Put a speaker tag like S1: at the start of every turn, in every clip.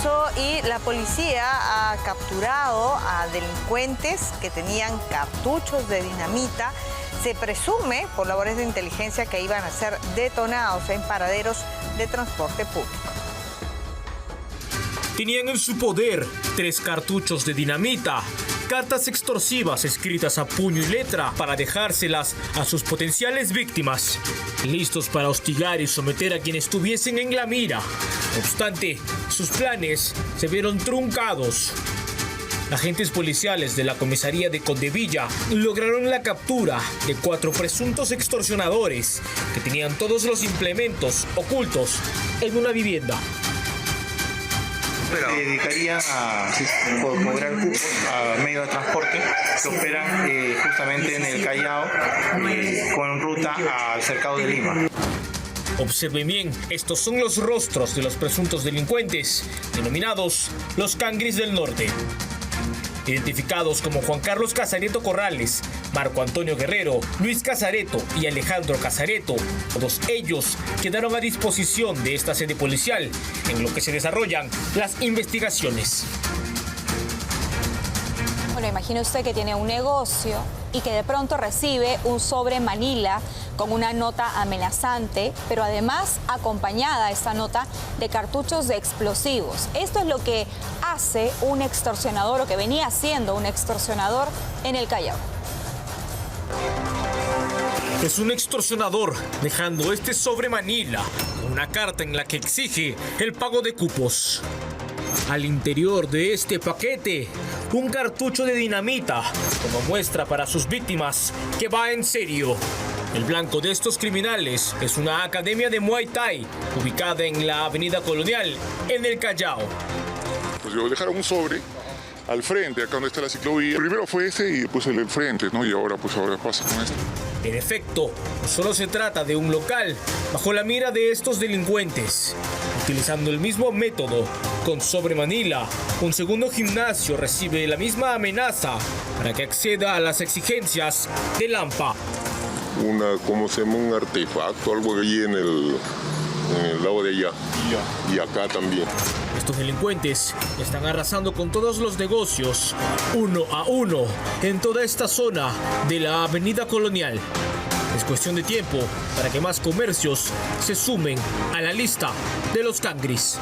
S1: eso y la policía ha capturado a delincuentes que tenían cartuchos de dinamita. Se presume, por labores de inteligencia, que iban a ser detonados en paraderos de transporte público.
S2: Tenían en su poder 3 cartuchos de dinamita, cartas extorsivas escritas a puño y letra para dejárselas a sus potenciales víctimas, listos para hostigar y someter a quienes estuviesen en la mira. No obstante, sus planes se vieron truncados. Agentes policiales de la comisaría de Condevilla lograron la captura de 4 presuntos extorsionadores que tenían todos los implementos ocultos en una vivienda.
S3: Se dedicarían a cobrar cupos a medio de transporte que operan justamente en el Callao con ruta al cercado de Lima.
S2: Observen bien, estos son los rostros de los presuntos delincuentes, denominados los Cangris del Norte. Identificados como Juan Carlos Casareto Corrales, Marco Antonio Guerrero, Luis Casareto y Alejandro Casareto, todos ellos quedaron a disposición de esta sede policial, en lo que se desarrollan las investigaciones.
S4: Bueno, imagine usted que tiene un negocio y que de pronto recibe un sobre Manila con una nota amenazante, pero además acompañada esta nota de cartuchos de explosivos. Esto es lo que hace un extorsionador, o que venía siendo un extorsionador en el Callao.
S2: Es un extorsionador dejando este sobre Manila, una carta en la que exige el pago de cupos. Al interior de este paquete, un cartucho de dinamita como muestra para sus víctimas que va en serio. El blanco de estos criminales es una academia de Muay Thai ubicada en la Avenida Colonial, en el Callao.
S5: Pues yo dejaron un sobre al frente, acá donde está la ciclovía. Primero fue ese y después el del frente, ¿no? Y ahora pasa con esto.
S2: En efecto, no solo se trata de un local bajo la mira de estos delincuentes. Utilizando el mismo método, con sobre Manila, un segundo gimnasio recibe la misma amenaza para que acceda a las exigencias de Lampa.
S5: Un artefacto, algo allí en el lado de allá. Y acá también.
S2: Estos delincuentes están arrasando con todos los negocios, uno a uno, en toda esta zona de la Avenida Colonial. Es cuestión de tiempo para que más comercios se sumen a la lista de los Cangris.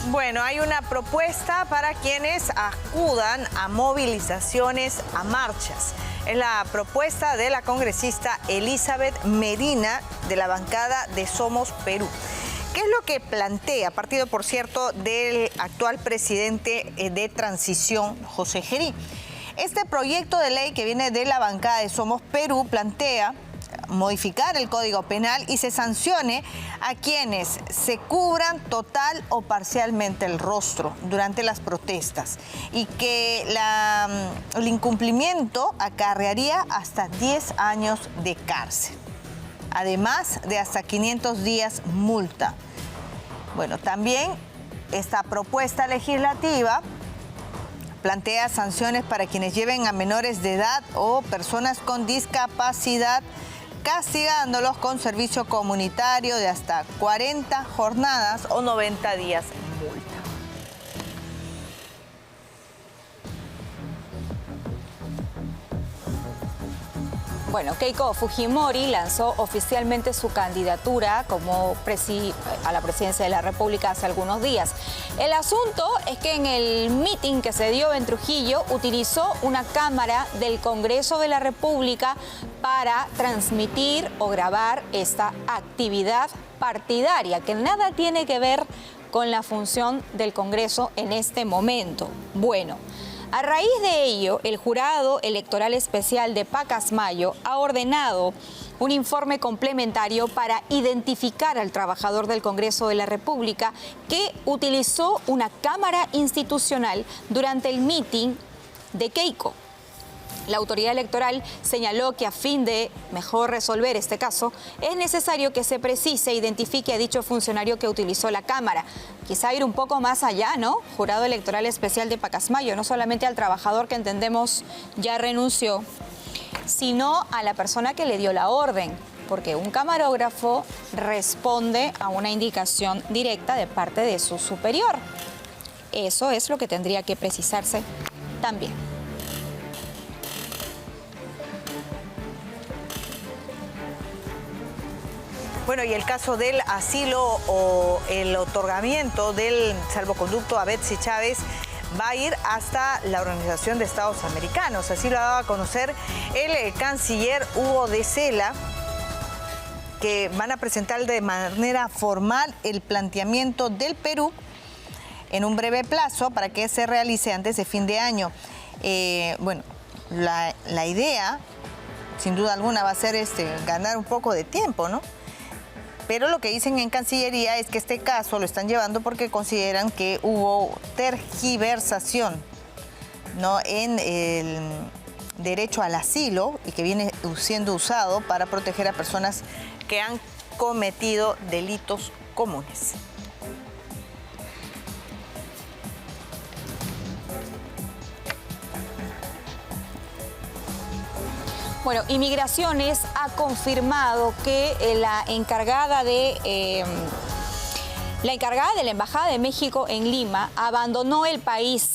S1: Bueno, hay una propuesta para quienes acudan a movilizaciones, a marchas. Es la propuesta de la congresista Elizabeth Medina, de la bancada de Somos Perú. ¿Qué es lo que plantea? Partido, por cierto, del actual presidente de transición, José Gerí. Este proyecto de ley que viene de la bancada de Somos Perú plantea modificar el Código Penal y se sancione a quienes se cubran total o parcialmente el rostro durante las protestas y que el incumplimiento acarrearía hasta 10 años de cárcel, además de hasta 500 días multa. Bueno, también esta propuesta legislativa plantea sanciones para quienes lleven a menores de edad o personas con discapacidad, castigándolos con servicio comunitario de hasta 40 jornadas o 90 días multa.
S4: Bueno, Keiko Fujimori lanzó oficialmente su candidatura a la presidencia de la República hace algunos días. El asunto es que en el meeting que se dio en Trujillo utilizó una cámara del Congreso de la República para transmitir o grabar esta actividad partidaria, que nada tiene que ver con la función del Congreso en este momento. Bueno, a raíz de ello, el Jurado Electoral Especial de Pacasmayo ha ordenado un informe complementario para identificar al trabajador del Congreso de la República que utilizó una cámara institucional durante el mitin de Keiko. La autoridad electoral señaló que a fin de mejor resolver este caso, es necesario que se precise e identifique a dicho funcionario que utilizó la cámara. Quizá ir un poco más allá, ¿no? Jurado Electoral Especial de Pacasmayo, no solamente al trabajador que entendemos ya renunció, sino a la persona que le dio la orden. porque un camarógrafo responde a una indicación directa de parte de su superior. Eso es lo que tendría que precisarse también.
S1: Bueno, y el caso del asilo o el otorgamiento del salvoconducto a Betsy Chávez va a ir hasta la Organización de Estados Americanos. Así lo daba a conocer el canciller Hugo de Sela, que van a presentar de manera formal el planteamiento del Perú en un breve plazo para que se realice antes de fin de año. Bueno, la idea, sin duda alguna, va a ser ganar un poco de tiempo, ¿no? Pero lo que dicen en Cancillería es que este caso lo están llevando porque consideran que hubo tergiversación, ¿no?, en el derecho al asilo y que viene siendo usado para proteger a personas que han cometido delitos comunes.
S4: Bueno, Inmigraciones ha confirmado que la encargada de la Embajada de México en Lima abandonó el país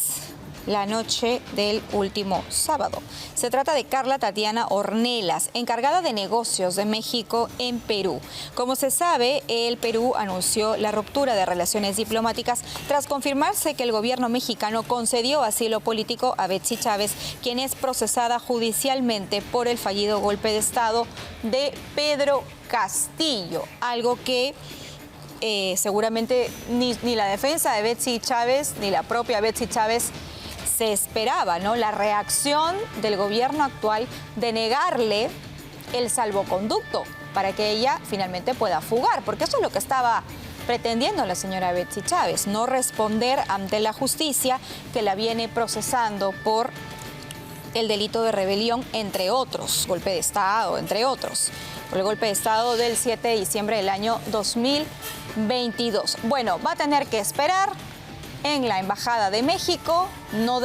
S4: la noche del último sábado. Se trata de Carla Tatiana Ornelas, encargada de negocios de México en Perú. Como se sabe, el Perú anunció la ruptura de relaciones diplomáticas tras confirmarse que el gobierno mexicano concedió asilo político a Betsy Chávez, quien es procesada judicialmente por el fallido golpe de Estado de Pedro Castillo, algo que seguramente ni la defensa de Betsy Chávez ni la propia Betsy Chávez se esperaba, ¿no? La reacción del gobierno actual de negarle el salvoconducto para que ella finalmente pueda fugar, porque eso es lo que estaba pretendiendo la señora Betsy Chávez, no responder ante la justicia que la viene procesando por el delito de rebelión, entre otros, golpe de Estado, entre otros, por el golpe de Estado del 7 de diciembre del año 2022. Bueno, va a tener que esperar en la Embajada de México, no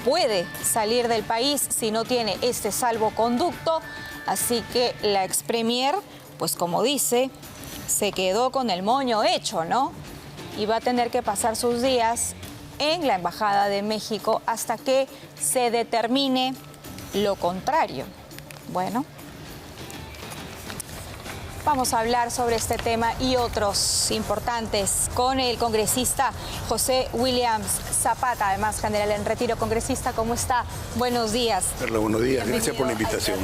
S4: puede salir del país si no tiene este salvoconducto, así que la ex premier, pues como dice, se quedó con el moño hecho, ¿no? Y va a tener que pasar sus días en la Embajada de México hasta que se determine lo contrario. Bueno, vamos a hablar sobre este tema y otros importantes con el congresista José Williams Zapata, además general en retiro. Congresista, ¿cómo está? Buenos días.
S6: Carla, buenos días. Gracias por la invitación.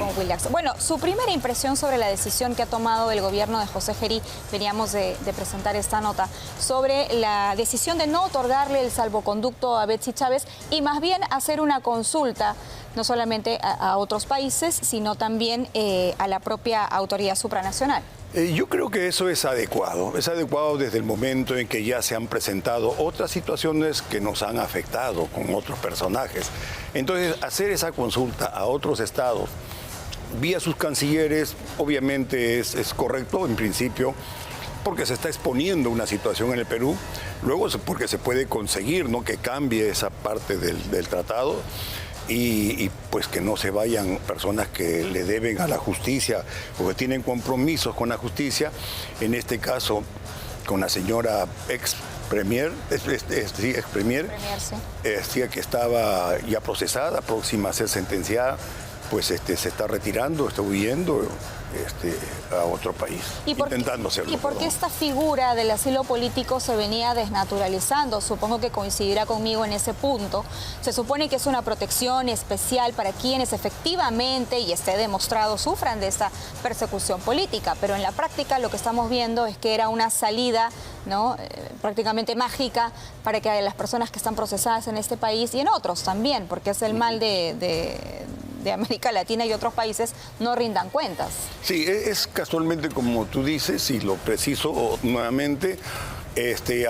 S4: Bueno, su primera impresión sobre la decisión que ha tomado el gobierno de José Gerí, veníamos de presentar esta nota, sobre la decisión de no otorgarle el salvoconducto a Betsy Chávez y más bien hacer una consulta no solamente a otros países, sino también a la propia autoridad supranacional.
S6: Yo creo que eso es adecuado desde el momento en que ya se han presentado otras situaciones que nos han afectado con otros personajes. Entonces, hacer esa consulta a otros estados vía sus cancilleres obviamente es correcto en principio, porque se está exponiendo una situación en el Perú, luego porque se puede conseguir, ¿no?, que cambie esa parte del tratado. Y pues que no se vayan personas que le deben a la justicia o que tienen compromisos con la justicia, en este caso con la señora ex premier, decía que estaba ya procesada, próxima a ser sentenciada, pues se está retirando, está huyendo a otro país, intentando hacerlo.
S4: ¿Y por qué esta figura del asilo político se venía desnaturalizando? Supongo que coincidirá conmigo en ese punto. Se supone que es una protección especial para quienes efectivamente, y esté demostrado, sufran de esta persecución política, pero en la práctica lo que estamos viendo es que era una salida, ¿no?, prácticamente mágica para que las personas que están procesadas en este país y en otros también, porque es el mal de América Latina y otros países, no rindan cuentas.
S6: Sí, es casualmente como tú dices, y lo preciso nuevamente,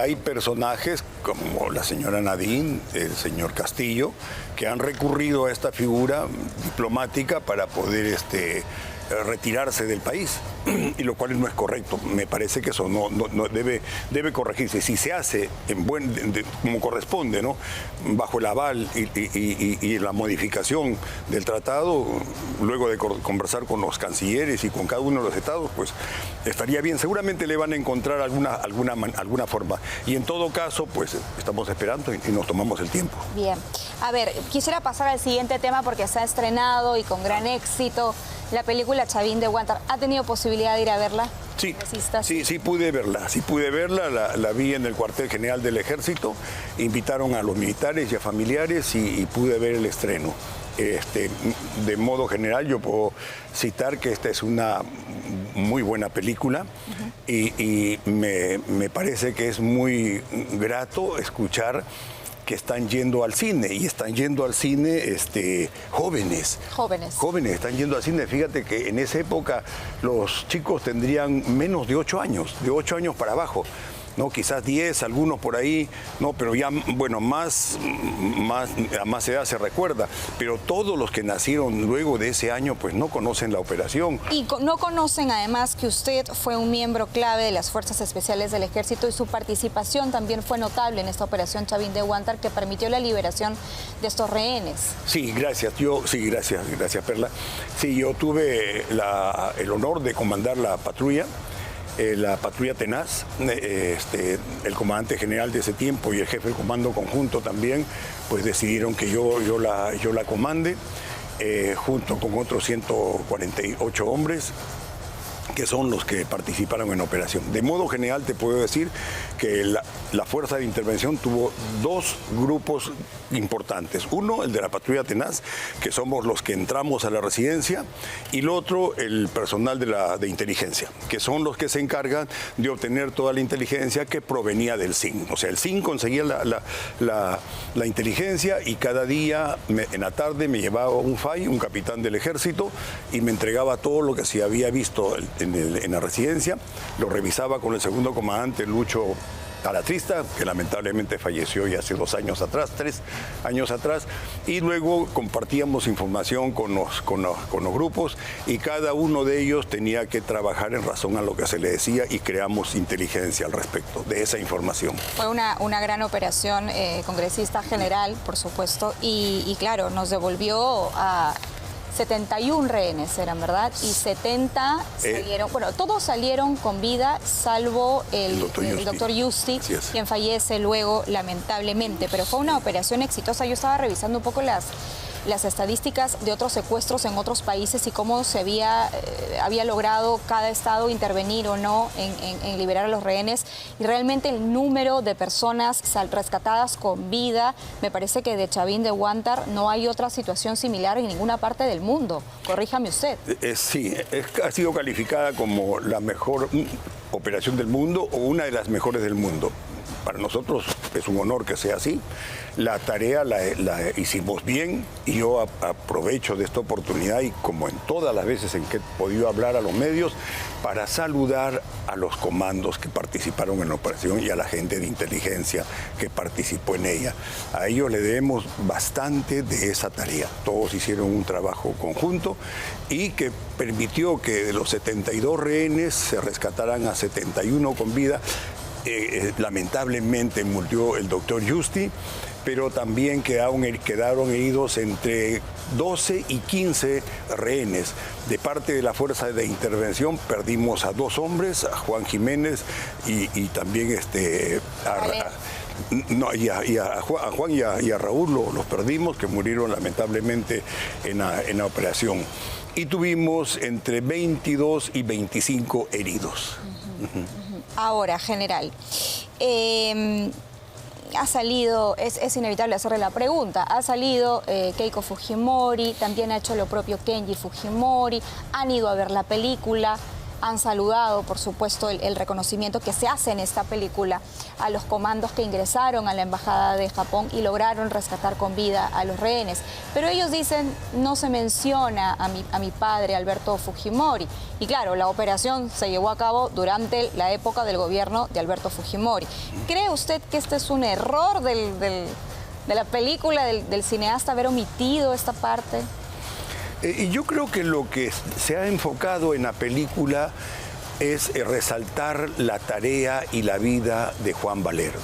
S6: hay personajes como la señora Nadine, el señor Castillo, que han recurrido a esta figura diplomática para poder retirarse del país, y lo cual no es correcto. Me parece que eso no debe corregirse. Si se hace como corresponde, ¿no?, bajo el aval y la modificación del tratado, luego de conversar con los cancilleres y con cada uno de los estados, pues estaría bien. Seguramente le van a encontrar alguna forma. Y en todo caso, pues estamos esperando y nos tomamos el tiempo.
S4: Bien. A ver, quisiera pasar al siguiente tema porque se ha estrenado y con gran éxito la película Chavín de Huántar. ¿Ha tenido posibilidad de ir a verla? Sí pude verla, la vi en el cuartel general del Ejército, invitaron a los militares y a familiares y pude ver el estreno. De modo general yo puedo citar que esta es una muy buena película y me parece que es muy grato escuchar que están yendo al cine, y están yendo al cine jóvenes, están yendo al cine. Fíjate que en esa época los chicos tendrían menos de 8 años, de 8 años para abajo, ¿no? Quizás 10, algunos por ahí, no, pero ya, bueno, más edad se recuerda, pero todos los que nacieron luego de ese año, pues no conocen la operación. Y no conocen además que usted fue un miembro clave de las Fuerzas Especiales del Ejército y su participación también fue notable en esta operación Chavín de Huántar, que permitió la liberación de estos rehenes. Sí,
S6: gracias, gracias Perla. Sí, yo tuve el honor de comandar la patrulla Tenaz. El comandante general de ese tiempo y el jefe del comando conjunto también, pues decidieron que yo la comande, junto con otros 148 hombres, que son los que participaron en la operación. De modo general te puedo decir que la fuerza de intervención tuvo 2 grupos importantes. Uno, el de la patrulla Tenaz, que somos los que entramos a la residencia, y el otro, el personal de inteligencia, que son los que se encargan de obtener toda la inteligencia que provenía del CIN. O sea, el CIN conseguía la inteligencia, y cada día en la tarde me llevaba un FAI, un capitán del ejército, y me entregaba todo lo que se había visto en la residencia. Lo revisaba con el segundo comandante, Lucho Calatrista, que lamentablemente falleció ya hace 3 años atrás, y luego compartíamos información con los grupos, y cada uno de ellos tenía que trabajar en razón a lo que se le decía, y creamos inteligencia al respecto de esa información.
S4: Fue una gran operación, congresista general, por supuesto, y claro, nos devolvió a 71 rehenes eran, ¿verdad? Y 70 salieron, bueno, todos salieron con vida, salvo el doctor Yusti, quien fallece luego, lamentablemente. Pero fue una operación exitosa. Yo estaba revisando un poco las estadísticas de otros secuestros en otros países y cómo se había logrado cada estado intervenir o no en liberar a los rehenes. Y realmente el número de personas rescatadas con vida, me parece que de Chavín de Huántar no hay otra situación similar en ninguna parte del mundo. Corríjame usted.
S6: Sí, ha sido calificada como la mejor operación del mundo o una de las mejores del mundo. Para nosotros es un honor que sea así. La tarea la hicimos bien, y yo aprovecho de esta oportunidad, y como en todas las veces en que he podido hablar a los medios, para saludar a los comandos que participaron en la operación y a la gente de inteligencia que participó en ella. A ellos le debemos bastante de esa tarea. Todos hicieron un trabajo conjunto y que permitió que de los 72 rehenes se rescataran a 71 con vida. Lamentablemente murió el doctor Yusti, pero también quedaron heridos entre 12 y 15 rehenes. De parte de la fuerza de intervención perdimos a 2 hombres, a Juan Jiménez y también a Juan y a Raúl los perdimos, que murieron lamentablemente en la operación. Y tuvimos entre 22 y 25 heridos.
S4: Ahora, general, ha salido, es inevitable hacerle la pregunta, ha salido Keiko Fujimori, también ha hecho lo propio Kenji Fujimori, han ido a ver la película, han saludado, por supuesto, el reconocimiento que se hace en esta película a los comandos que ingresaron a la Embajada de Japón y lograron rescatar con vida a los rehenes. Pero ellos dicen, no se menciona a mi padre, Alberto Fujimori. Y claro, la operación se llevó a cabo durante la época del gobierno de Alberto Fujimori. ¿Cree usted que este es un error de la película, del cineasta, haber omitido esta parte?
S6: Y yo creo que lo que se ha enfocado en la película es resaltar la tarea y la vida de Juan Valero.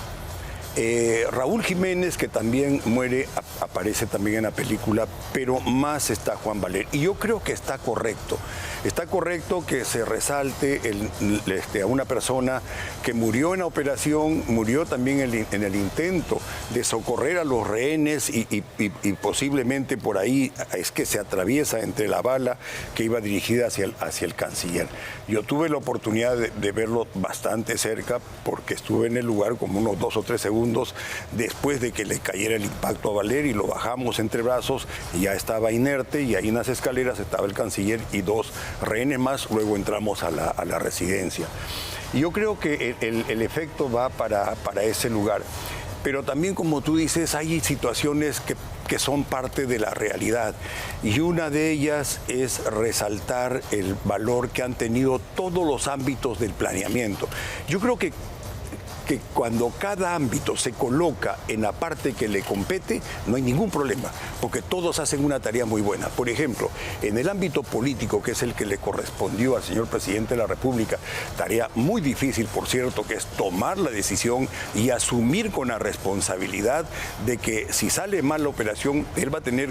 S6: Raúl Jiménez, que también muere, aparece también en la película, pero más está Juan Valero. Y yo creo que está correcto. Está correcto que se resalte a una persona que murió en la operación, murió también en el intento de socorrer a los rehenes y posiblemente por ahí es que se atraviesa entre la bala que iba dirigida hacia el canciller. Yo tuve la oportunidad de verlo bastante cerca porque estuve en el lugar como unos 2 o 3 segundos después de que le cayera el impacto a Valer y lo bajamos entre brazos y ya estaba inerte y ahí en las escaleras estaba el canciller y 2 rehenes más, luego entramos a la residencia. Y yo creo que el efecto va para ese lugar. Pero también, como tú dices, hay situaciones que son parte de la realidad. Y una de ellas es resaltar el valor que han tenido todos los ámbitos del planeamiento. Yo creo que cuando cada ámbito se coloca en la parte que le compete, no hay ningún problema, porque todos hacen una tarea muy buena. Por ejemplo, en el ámbito político, que es el que le correspondió al señor presidente de la República, tarea muy difícil, por cierto, que es tomar la decisión y asumir con la responsabilidad de que si sale mal la operación, él va a tener,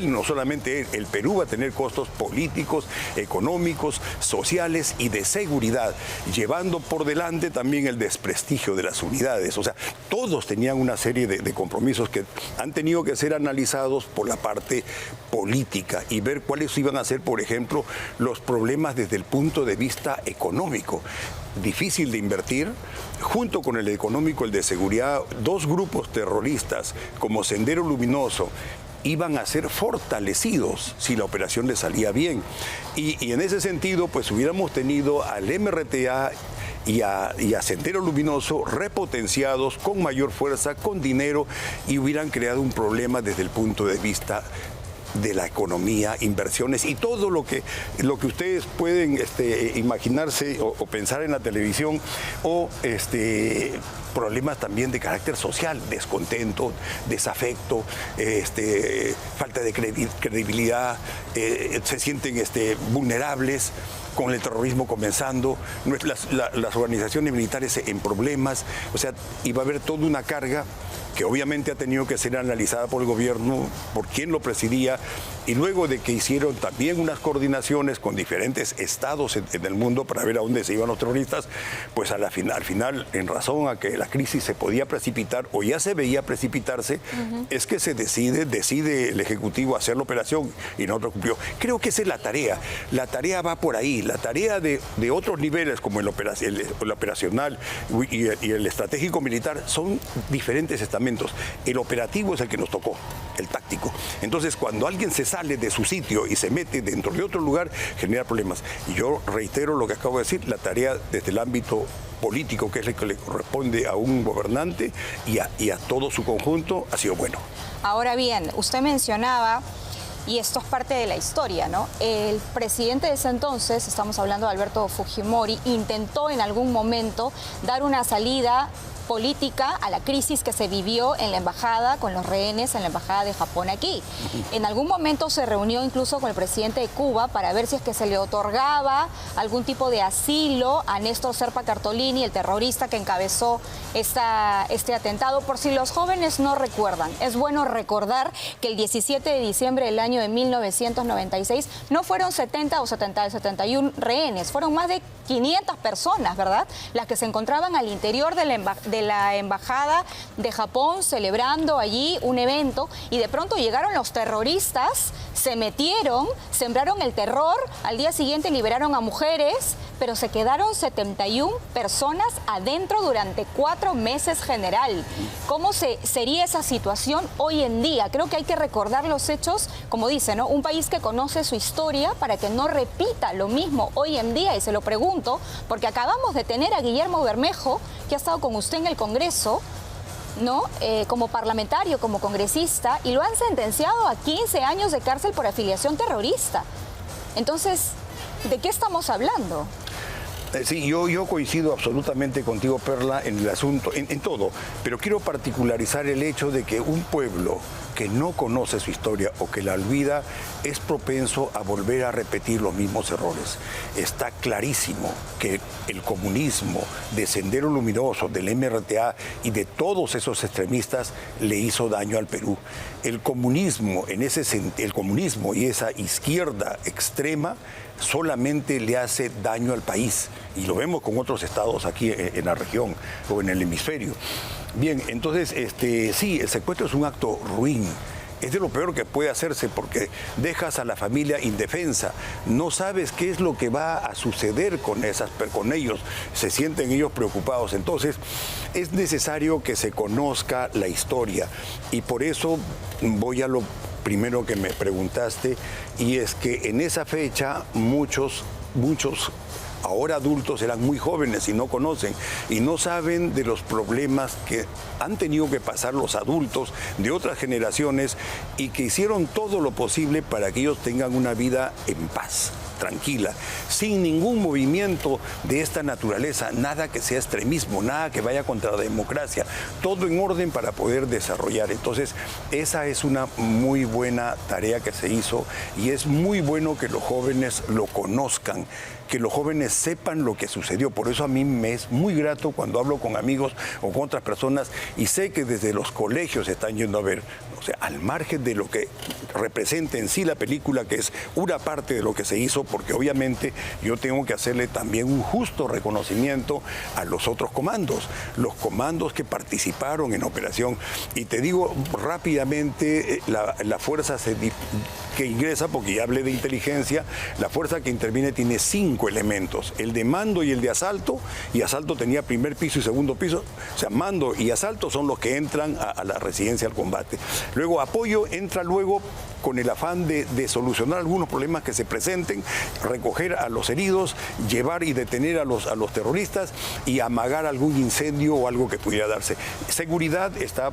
S6: no solamente el Perú va a tener costos políticos, económicos, sociales y de seguridad, llevando por delante también el desprestigio de las unidades. O sea, todos tenían una serie de compromisos que han tenido que ser analizados por la parte política y ver cuáles iban a ser, por ejemplo, los problemas desde el punto de vista económico. Difícil de invertir, junto con el económico, el de seguridad, 2 grupos terroristas como Sendero Luminoso iban a ser fortalecidos si la operación le salía bien. Y en ese sentido, pues hubiéramos tenido al MRTA y a Sendero Luminoso repotenciados con mayor fuerza, con dinero, y hubieran creado un problema desde el punto de vista de la economía, inversiones y todo lo que ustedes pueden imaginarse o pensar en la televisión, o problemas también de carácter social, descontento, desafecto, falta de credibilidad, se sienten vulnerables con el terrorismo comenzando, las organizaciones militares en problemas. O sea, iba a haber toda una carga que obviamente ha tenido que ser analizada por el gobierno, por quien lo presidía, y luego de que hicieron también unas coordinaciones con diferentes estados en el mundo para ver a dónde se iban los terroristas, pues al final, en razón a que la crisis se podía precipitar o ya se veía precipitarse, es que se decide el Ejecutivo hacer la operación y no cumplió. Creo que esa es la tarea. La tarea va por ahí. La tarea de otros niveles, como el operacional y el estratégico militar, son diferentes estamentos. El operativo es el que nos tocó, el táctico. Entonces, cuando alguien se sale de su sitio y se mete dentro de otro lugar, genera problemas. Y yo reitero lo que acabo de decir, la tarea desde el ámbito político, que es el que le corresponde a un gobernante y a todo su conjunto, ha sido bueno.
S4: Ahora bien, usted mencionaba, y esto es parte de la historia, ¿no? El presidente de ese entonces, estamos hablando de Alberto Fujimori, intentó en algún momento dar una salida política a la crisis que se vivió en la embajada, con los rehenes en la embajada de Japón aquí. En algún momento se reunió incluso con el presidente de Cuba para ver si es que se le otorgaba algún tipo de asilo a Néstor Serpa Cartolini, el terrorista que encabezó este atentado. Por si los jóvenes no recuerdan, es bueno recordar que el 17 de diciembre del año de 1996 no fueron 70 o 71 rehenes, fueron más de 500 personas, ¿verdad?, las que se encontraban al interior de la embajada de Japón celebrando allí un evento, y de pronto llegaron los terroristas, se metieron, sembraron el terror, al día siguiente liberaron a mujeres, pero se quedaron 71 personas adentro durante 4 meses, general. ¿Cómo sería esa situación hoy en día? Creo que hay que recordar los hechos, como dice, ¿no? Un país que conoce su historia para que no repita lo mismo hoy en día, y se lo pregunto porque acabamos de tener a Guillermo Bermejo, que ha estado con usted en el Congreso, ¿no? Como parlamentario, como congresista, y lo han sentenciado a 15 años de cárcel por afiliación terrorista. Entonces, ¿de qué estamos hablando?
S6: Sí, yo coincido absolutamente contigo, Perla, en el asunto, en todo, pero quiero particularizar el hecho de que un pueblo que no conoce su historia o que la olvida es propenso a volver a repetir los mismos errores. Está clarísimo que el comunismo de Sendero Luminoso, del MRTA y de todos esos extremistas le hizo daño al Perú. El comunismo, el comunismo y esa izquierda extrema solamente le hace daño al país. Y lo vemos con otros estados aquí en la región o en el hemisferio. Bien, entonces, sí, el secuestro es un acto ruin. Es de lo peor que puede hacerse porque dejas a la familia indefensa. No sabes qué es lo que va a suceder con ellos. Se sienten ellos preocupados. Entonces, es necesario que se conozca la historia. Y por eso voy a lo primero que me preguntaste, y es que en esa fecha muchos ahora adultos eran muy jóvenes y no conocen y no saben de los problemas que han tenido que pasar los adultos de otras generaciones y que hicieron todo lo posible para que ellos tengan una vida en paz, tranquila, sin ningún movimiento de esta naturaleza, nada que sea extremismo, nada que vaya contra la democracia, todo en orden para poder desarrollar. Entonces, esa es una muy buena tarea que se hizo y es muy bueno que los jóvenes lo conozcan, que los jóvenes sepan lo que sucedió. Por eso a mí me es muy grato cuando hablo con amigos o con otras personas y sé que desde los colegios están yendo a ver, o sea, al margen de lo que representa en sí la película, que es una parte de lo que se hizo, porque obviamente yo tengo que hacerle también un justo reconocimiento a los otros comandos, los comandos que participaron en operación. Y te digo rápidamente, la fuerza que ingresa, porque ya hablé de inteligencia, la fuerza que interviene tiene 5 elementos, el de mando y el de asalto, y asalto tenía primer piso y segundo piso, o sea, mando y asalto son los que entran a la residencia al combate. Luego apoyo entra luego con el afán de solucionar algunos problemas que se presenten, recoger a los heridos, llevar y detener a los terroristas y amagar algún incendio o algo que pudiera darse. Seguridad está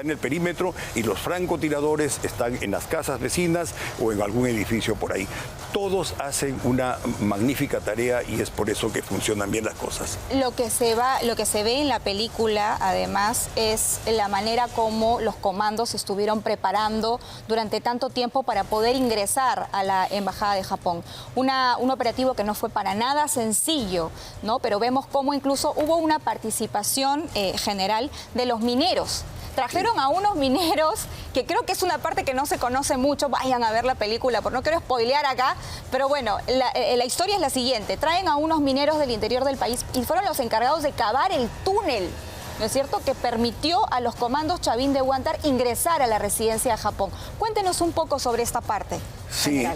S6: en el perímetro y los francotiradores están en las casas vecinas o en algún edificio por ahí. Todos hacen una magnífica tarea y es por eso que funcionan bien las cosas.
S4: Lo que se ve en la película, además, es la manera como los comandos estuvieron preparando durante tanto tiempo para poder ingresar a la Embajada de Japón. Un operativo que no fue para nada sencillo, ¿no? Pero vemos cómo incluso hubo una participación general de los mineros. Trajeron a unos mineros, que creo que es una parte que no se conoce mucho. Vayan a ver la película, porque no quiero spoilear acá. Pero bueno, la historia es la siguiente. Traen a unos mineros del interior del país y fueron los encargados de cavar el túnel, ¿no es cierto?, que permitió a los comandos Chavín de Huántar ingresar a la residencia de Japón. Cuéntenos un poco sobre esta parte.
S6: Sí,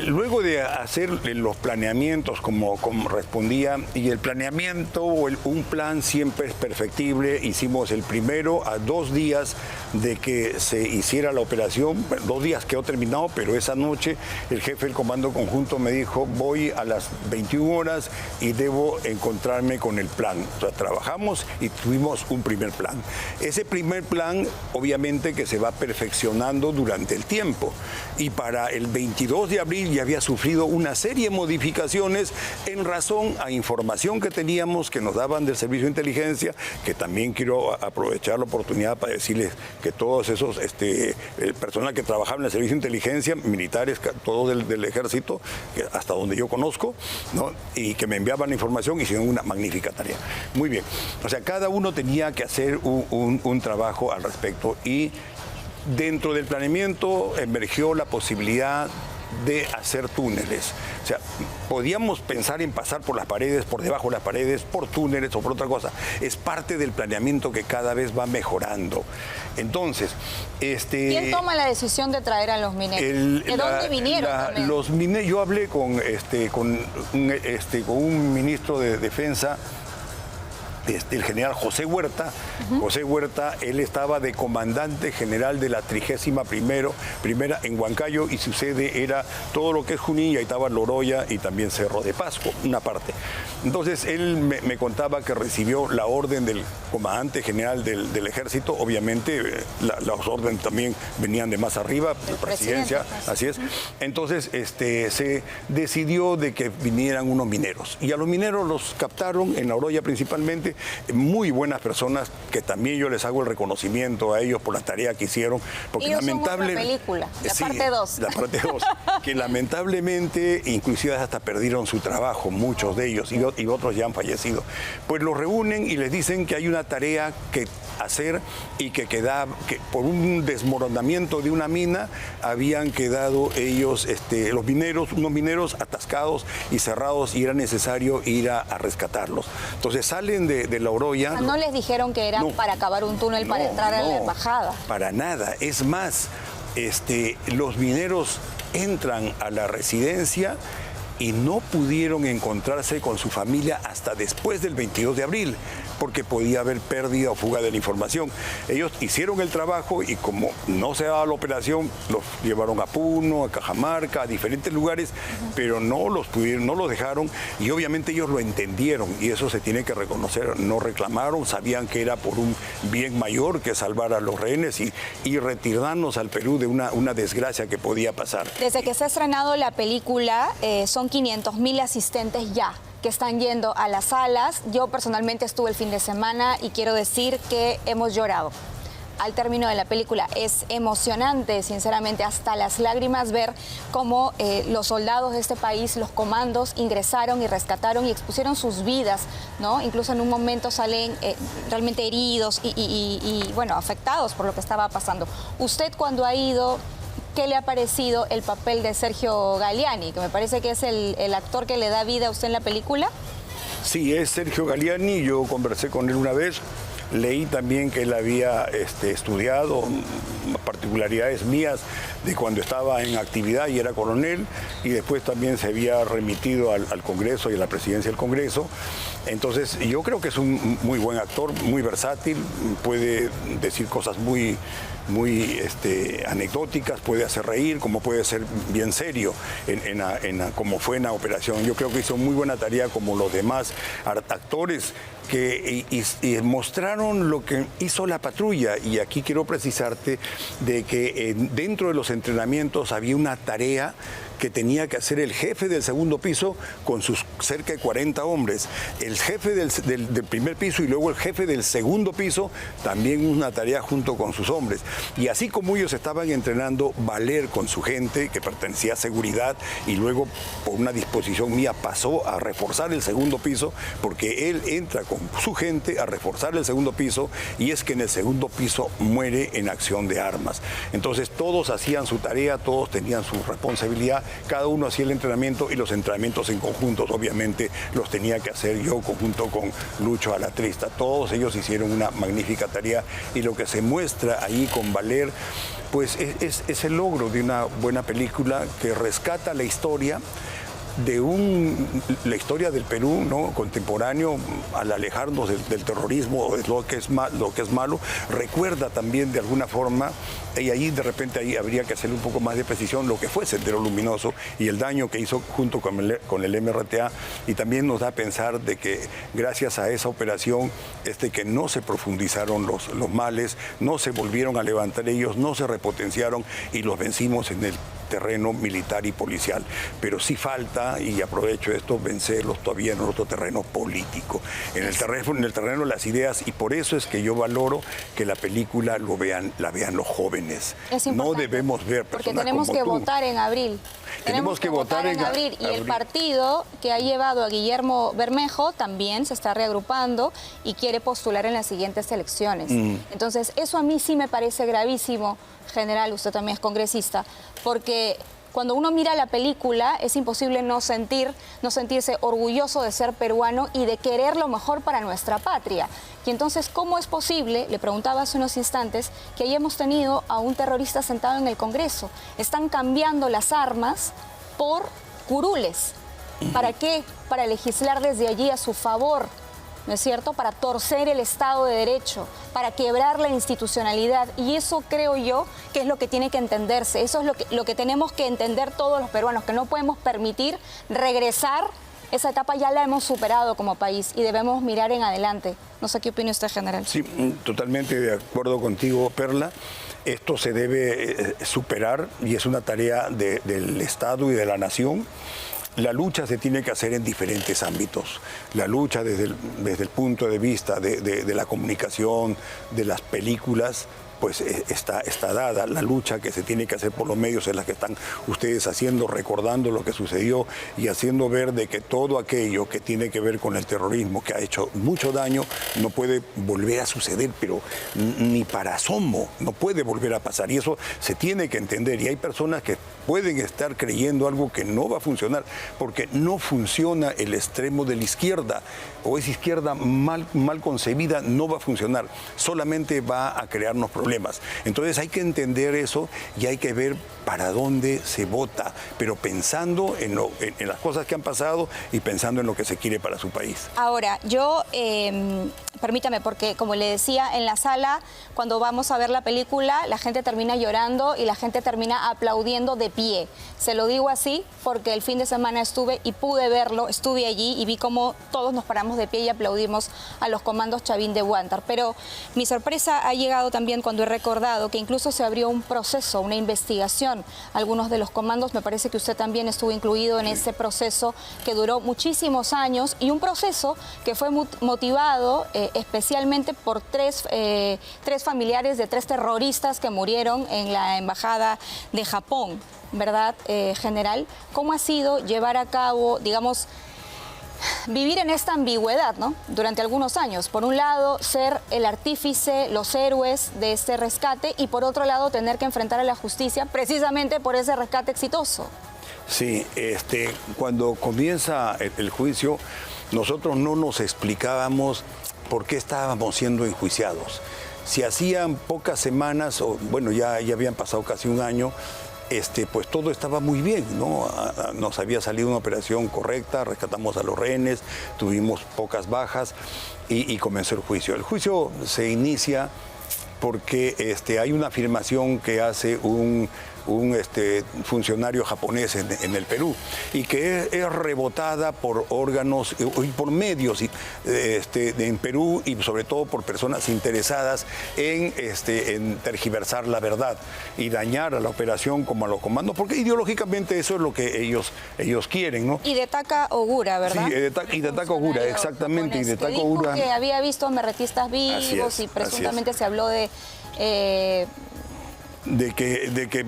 S6: luego de hacer los planeamientos como respondía, y el planeamiento o un plan siempre es perfectible, hicimos el primero a 2 días de que se hiciera la operación, 2 días quedó terminado, pero esa noche el jefe del comando conjunto me dijo, voy a las 21 horas y debo encontrarme con el plan. O sea, trabajamos y tuvimos un primer plan. Ese primer plan obviamente que se va perfeccionando durante el tiempo, y para el 22 de abril ya había sufrido una serie de modificaciones en razón a información que teníamos que nos daban del Servicio de Inteligencia, que también quiero aprovechar la oportunidad para decirles que todos esos el personal que trabajaba en el Servicio de Inteligencia, militares, todos del ejército, hasta donde yo conozco, ¿no?, y que me enviaban la información, hicieron una magnífica tarea. Muy bien, o sea, cada uno tenía que hacer un trabajo al respecto, y dentro del planeamiento emergió la posibilidad de hacer túneles. O sea, podíamos pensar en pasar por las paredes, por debajo de las paredes, por túneles o por otra cosa. Es parte del planeamiento que cada vvez va mejorando. Entonces,
S4: ¿quién toma la decisión de traer a los mineros? ¿De dónde vinieron?
S6: Los mineros, yo hablé con un ministro de Defensa, el general José Huerta. José Huerta, él estaba de comandante general de la 31ª en Huancayo, y su sede era todo lo que es Junín, y ahí estaba Loroya y también Cerro de Pasco, una parte. Entonces él me contaba que recibió la orden del comandante general del ejército, obviamente los órdenes también venían de más arriba, la presidencia, así es. Entonces se decidió de que vinieran unos mineros, y a los mineros los captaron en La Oroya principalmente, muy buenas personas, que también yo les hago el reconocimiento a ellos por la tarea que hicieron, porque
S4: lamentablemente película, la parte 2.
S6: La parte 2, que lamentablemente inclusive hasta perdieron su trabajo, muchos de ellos, y otros ya han fallecido. Pues los reúnen y les dicen que hay una tarea que hacer, y que por un desmoronamiento de una mina habían quedado ellos, unos mineros atascados y cerrados, y era necesario ir a rescatarlos. Entonces salen de La Oroya.
S4: No les dijeron que era para acabar un túnel para entrar a la embajada.
S6: Para nada, es más, los mineros entran a la residencia y no pudieron encontrarse con su familia hasta después del 22 de abril, porque podía haber pérdida o fuga de la información. Ellos hicieron el trabajo, y como no se daba la operación, los llevaron a Puno, a Cajamarca, a diferentes lugares, pero no los dejaron, y obviamente ellos lo entendieron, y eso se tiene que reconocer. No reclamaron, sabían que era por un bien mayor que salvar a los rehenes y retirarnos al Perú de una desgracia que podía pasar.
S4: Desde que se ha estrenado la película, son 500.000 asistentes ya que están yendo a las salas. Yo personalmente estuve el fin de semana y quiero decir que hemos llorado al término de la película. Es emocionante, sinceramente, hasta las lágrimas, ver cómo los soldados de este país, los comandos, ingresaron y rescataron y expusieron sus vidas, ¿no? Incluso en un momento salen realmente heridos y bueno, afectados por lo que estaba pasando. Usted, cuando ha ido, ¿qué le ha parecido el papel de Sergio Galiani, que me parece que es el actor que le da vida a usted en la película?
S6: Sí, es Sergio Galiani. Yo conversé con él una vez. Leí también que él había estudiado particularidades mías de cuando estaba en actividad y era coronel, y después también se había remitido al Congreso y a la presidencia del Congreso. Entonces yo creo que es un muy buen actor, muy versátil, puede decir cosas muy anecdóticas, puede hacer reír, como puede ser bien serio, como fue en la operación. Yo creo que hizo muy buena tarea, como los demás actores que y mostraron lo que hizo la patrulla. Y aquí quiero precisarte de que dentro de los entrenamientos había una tarea que tenía que hacer el jefe del segundo piso con sus cerca de 40 hombres. El jefe del primer piso y luego el jefe del segundo piso, también una tarea junto con sus hombres. Y así como ellos estaban entrenando, Valer con su gente, que pertenecía a seguridad, y luego por una disposición mía pasó a reforzar el segundo piso, porque él entra con su gente a reforzar el segundo piso, y es que en el segundo piso muere en acción de armas. Entonces todos hacían su tarea, todos tenían su responsabilidad, cada uno hacía el entrenamiento, y los entrenamientos en conjuntos obviamente los tenía que hacer yo junto con Lucho Alatrista. Todos ellos hicieron una magnífica tarea, y lo que se muestra ahí con Valer pues es el logro de una buena película que rescata la historia la historia del Perú, ¿no?, contemporáneo, al alejarnos del terrorismo, de lo que es malo, recuerda también de alguna forma, y ahí de repente ahí habría que hacerle un poco más de precisión, lo que fue Sendero Luminoso y el daño que hizo junto con el MRTA, y también nos da a pensar de que gracias a esa operación que no se profundizaron los males, no se volvieron a levantar ellos, no se repotenciaron, y los vencimos en el terreno militar y policial. Pero sí falta, y aprovecho esto, vencerlos todavía en otro terreno político, en el terreno de las ideas, y por eso es que yo valoro que la película la vean los jóvenes. No debemos ver personas
S4: porque tenemos que votar en abril. Tenemos que votar en abril. Y el partido que ha llevado a Guillermo Bermejo también se está reagrupando y quiere postular en las siguientes elecciones. Entonces, eso a mí sí me parece gravísimo. General, usted también es congresista, porque cuando uno mira la película es imposible no sentirse orgulloso de ser peruano y de querer lo mejor para nuestra patria. Y entonces, ¿cómo es posible, le preguntaba hace unos instantes, que hayamos tenido a un terrorista sentado en el Congreso? Están cambiando las armas por curules. ¿Para qué? Para legislar desde allí a su favor, ¿no es cierto?, para torcer el Estado de Derecho, para quebrar la institucionalidad. Y eso creo yo que es lo que tiene que entenderse. Eso es lo que tenemos que entender todos los peruanos, que no podemos permitir regresar esa etapa ya la hemos superado como país y debemos mirar en adelante. No sé qué opina usted, general.
S6: Sí, totalmente de acuerdo contigo, Perla. Esto se debe superar y es una tarea del Estado y de la nación. La lucha se tiene que hacer en diferentes ámbitos. La lucha desde el punto de vista de la comunicación, de las películas, pues está dada. La lucha que se tiene que hacer por los medios es la que están ustedes haciendo, recordando lo que sucedió y haciendo ver de que todo aquello que tiene que ver con el terrorismo, que ha hecho mucho daño, no puede volver a suceder, pero ni para asomo, no puede volver a pasar. Y eso se tiene que entender. Y hay personas que pueden estar creyendo algo que no va a funcionar, porque no funciona el extremo de la izquierda, o esa izquierda mal concebida no va a funcionar, solamente va a crearnos problemas. Entonces hay que entender eso y hay que ver para dónde se vota, pero pensando en las cosas que han pasado y pensando en lo que se quiere para su país.
S4: Ahora, yo, permítame, porque como le decía, en la sala, cuando vamos a ver la película, la gente termina llorando y la gente termina aplaudiendo de pie. Se lo digo así porque el fin de semana estuve y pude verlo, estuve allí y vi cómo todos nos paramos de pie y aplaudimos a los comandos Chavín de Huántar. Pero mi sorpresa ha llegado también cuando he recordado que incluso se abrió un proceso, una investigación. Algunos de los comandos, me parece que usted también estuvo incluido en ese proceso que duró muchísimos años y un proceso que fue motivado especialmente por tres familiares de 3 terroristas que murieron en la embajada de Japón, ¿verdad, general? ¿Cómo ha sido llevar a cabo, digamos, vivir en esta ambigüedad, ¿no? Durante algunos años? Por un lado, ser el artífice, los héroes de este rescate y por otro lado, tener que enfrentar a la justicia precisamente por ese rescate exitoso.
S6: Sí, cuando comienza el juicio, nosotros no nos explicábamos por qué estábamos siendo enjuiciados. Si hacían pocas semanas, o bueno, ya habían pasado casi un año, pues todo estaba muy bien, ¿no? Nos había salido una operación correcta, rescatamos a los rehenes, tuvimos pocas bajas y comenzó el juicio. El juicio se inicia porque hay una afirmación que hace un funcionario japonés en el Perú y que es rebotada por órganos y por medios en Perú y sobre todo por personas interesadas en tergiversar la verdad y dañar a la operación como a los comandos, porque ideológicamente eso es lo que ellos quieren, ¿no?
S4: Hidetaka Ogura, ¿verdad?
S6: Sí, Hidetaka Ogura, exactamente. Hidetaka Ogura,
S4: que había visto ameretistas vivos y presuntamente se habló de
S6: que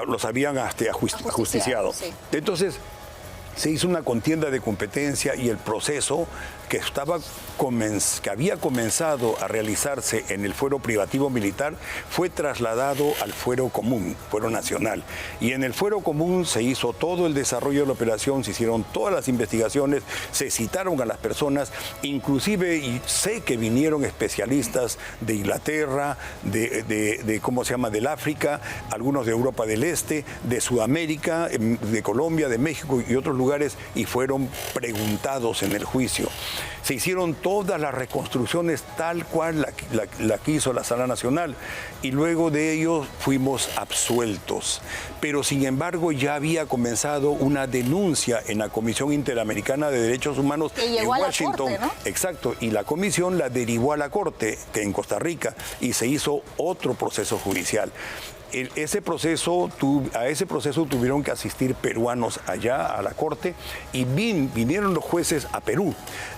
S6: los habían ajusticiado.
S4: Sí.
S6: Entonces se hizo una contienda de competencia y el proceso que había comenzado a realizarse en el fuero privativo militar fue trasladado al fuero común, fuero nacional. Y en el fuero común se hizo todo el desarrollo de la operación, se hicieron todas las investigaciones, se citaron a las personas, inclusive y sé que vinieron especialistas de Inglaterra, del África, algunos de Europa del Este, de Sudamérica, de Colombia, de México y otros lugares, y fueron preguntados en el juicio. Se hicieron todas las reconstrucciones tal cual la quiso la Sala Nacional y luego de ello fuimos absueltos. Pero sin embargo ya había comenzado una denuncia en la Comisión Interamericana de Derechos Humanos en Washington.
S4: La Corte, ¿no?
S6: Exacto, y la comisión la derivó a la Corte en Costa Rica y se hizo otro proceso judicial. A ese proceso tuvieron que asistir peruanos allá a la Corte y vinieron los jueces a Perú.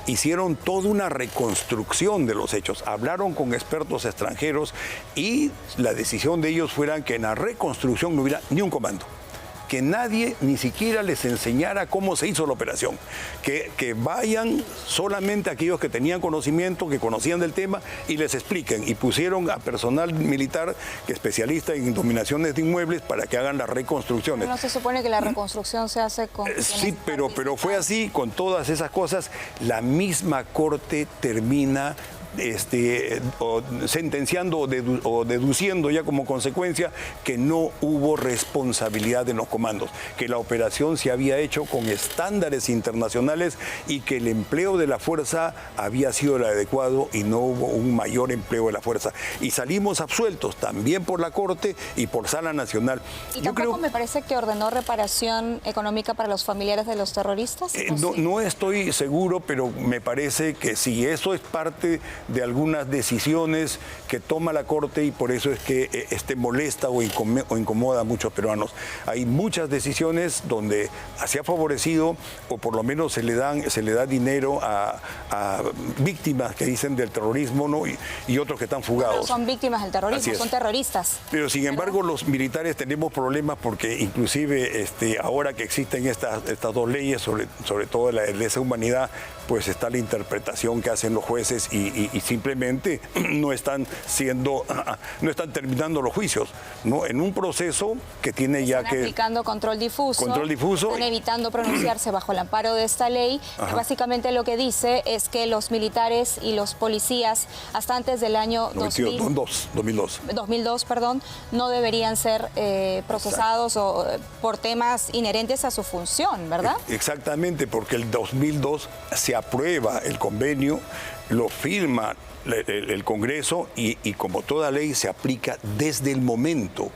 S6: Hicieron toda una reconstrucción de los hechos, hablaron con expertos extranjeros y la decisión de ellos fuera que en la reconstrucción no hubiera ni un comando. Que nadie ni siquiera les enseñara cómo se hizo la operación, que vayan solamente aquellos que tenían conocimiento, que conocían del tema y les expliquen, y pusieron a personal militar que especialista en dominaciones de inmuebles para que hagan las reconstrucciones.
S4: No se supone que la reconstrucción se hace con...
S6: Sí, pero fue así, con todas esas cosas, la misma Corte termina sentenciando o deduciendo ya como consecuencia que no hubo responsabilidad en los comandos, que la operación se había hecho con estándares internacionales y que el empleo de la fuerza había sido el adecuado y no hubo un mayor empleo de la fuerza. Y salimos absueltos también por la Corte y por Sala Nacional.
S4: ¿Y tampoco me parece que ordenó reparación económica para los familiares de los terroristas?
S6: No estoy seguro, pero me parece que sí, eso es parte de algunas decisiones que toma la Corte y por eso es que molesta o incomoda a muchos peruanos. Hay muchas decisiones donde se ha favorecido o por lo menos se le da dinero a víctimas que dicen del terrorismo, ¿no? y otros que están fugados.
S4: No son víctimas del terrorismo, son terroristas.
S6: Pero sin embargo los militares tenemos problemas porque inclusive ahora que existen estas dos leyes, sobre todo la de lesa humanidad, pues está la interpretación que hacen los jueces y simplemente no están terminando los juicios, ¿no? En un proceso que tiene ya que...
S4: aplicando control difuso. Están evitando pronunciarse bajo el amparo de esta ley. Básicamente lo que dice es que los militares y los policías hasta antes del año 2002, no deberían ser procesados por temas inherentes a su función, ¿verdad?
S6: Exactamente, porque el 2002 se aprueba el convenio, lo firma el Congreso y como toda ley se aplica desde el momento.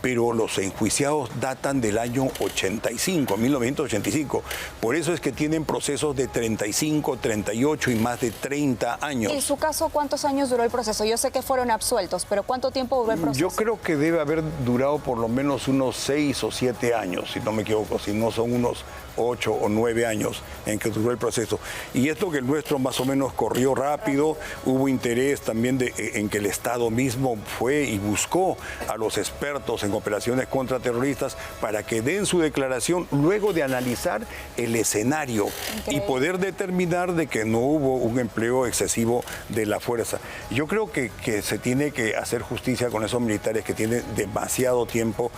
S6: Pero los enjuiciados datan del año 1985. Por eso es que tienen procesos de 35, 38 y más de 30 años.
S4: En su caso, ¿cuántos años duró el proceso? Yo sé que fueron absueltos, pero ¿cuánto tiempo duró el proceso?
S6: Yo creo que debe haber durado por lo menos unos 6 o 7 años, si no me equivoco, si no son unos 8 o 9 años en que duró el proceso. Y esto que el nuestro más o menos corrió rápido, hubo interés también en que el Estado mismo fue y buscó a los expertos en operaciones contraterroristas para que den su declaración luego de analizar el escenario y poder determinar de que no hubo un empleo excesivo de la fuerza. Yo creo que se tiene que hacer justicia con esos militares que tienen demasiado tiempo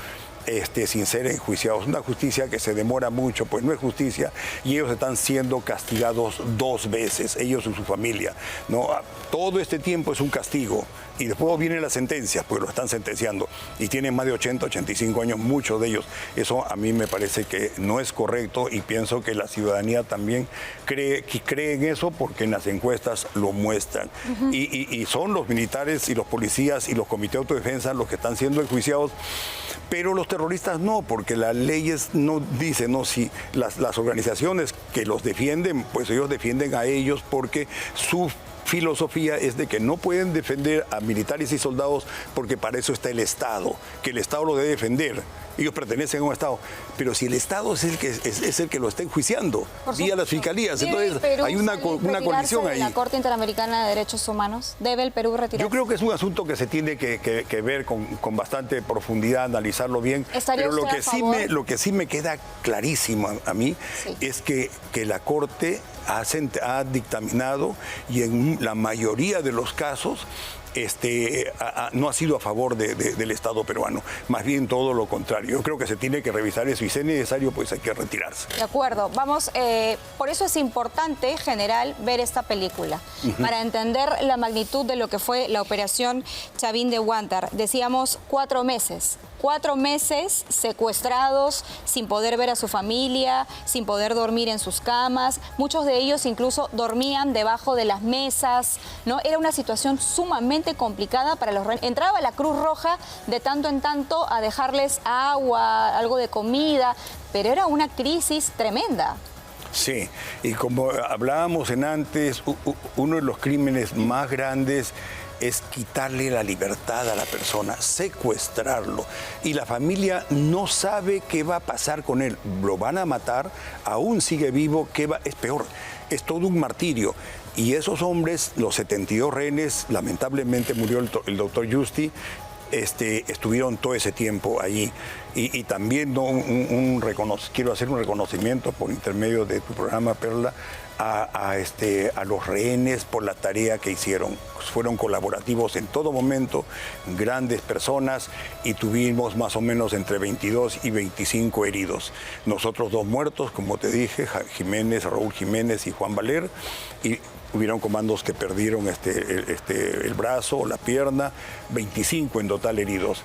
S6: sin ser enjuiciados. Una justicia que se demora mucho, pues no es justicia, y ellos están siendo castigados 2 veces, ellos y su familia, ¿no? Todo este tiempo es un castigo y después vienen las sentencias, pues lo están sentenciando y tienen más de 80, 85 años, muchos de ellos. Eso a mí me parece que no es correcto y pienso que la ciudadanía también cree en eso porque en las encuestas lo muestran. Y son los militares y los policías y los comités de autodefensa los que están siendo enjuiciados, pero los terroristas no, porque las leyes no dicen, no, si las organizaciones que los defienden, pues ellos defienden a ellos porque su filosofía es de que no pueden defender a militares y soldados porque para eso está el Estado, que el Estado lo debe defender. Ellos pertenecen a un Estado, pero si el Estado es el que lo está enjuiciando vía las fiscalías, entonces hay una colisión ahí.
S4: ¿La Corte Interamericana de Derechos Humanos debe el Perú retirarse?
S6: Yo creo que es un asunto que se tiene que ver con bastante profundidad, analizarlo bien.
S4: Pero
S6: lo que sí me queda clarísimo a mí es que la Corte ha dictaminado y en la mayoría de los casos no ha sido a favor del Estado peruano, más bien todo lo contrario. Yo creo que se tiene que revisar eso y si es necesario, pues hay que retirarse.
S4: De acuerdo, vamos, por eso es importante, general, ver esta película, para entender la magnitud de lo que fue la operación Chavín de Huántar. Decíamos 4 meses. 4 meses secuestrados, sin poder ver a su familia, sin poder dormir en sus camas. Muchos de ellos incluso dormían debajo de las mesas, ¿no? Era una situación sumamente complicada para los rehenes. Entraba la Cruz Roja de tanto en tanto a dejarles agua, algo de comida, pero era una crisis tremenda.
S6: Sí, y como hablábamos antes, uno de los crímenes más grandes es quitarle la libertad a la persona, secuestrarlo. Y la familia no sabe qué va a pasar con él. Lo van a matar, aún sigue vivo, es peor. Es todo un martirio. Y esos hombres, los 72 rehenes, lamentablemente murió el doctor Justi, estuvieron todo ese tiempo allí. Y también quiero hacer un reconocimiento por intermedio de tu programa, Perla, a los rehenes por la tarea que hicieron. Fueron colaborativos en todo momento, grandes personas, y tuvimos más o menos entre 22 y 25 heridos. Nosotros 2 muertos, como te dije, Raúl Jiménez y Juan Valer, y hubieron comandos que perdieron el brazo o la pierna, 25 en total heridos.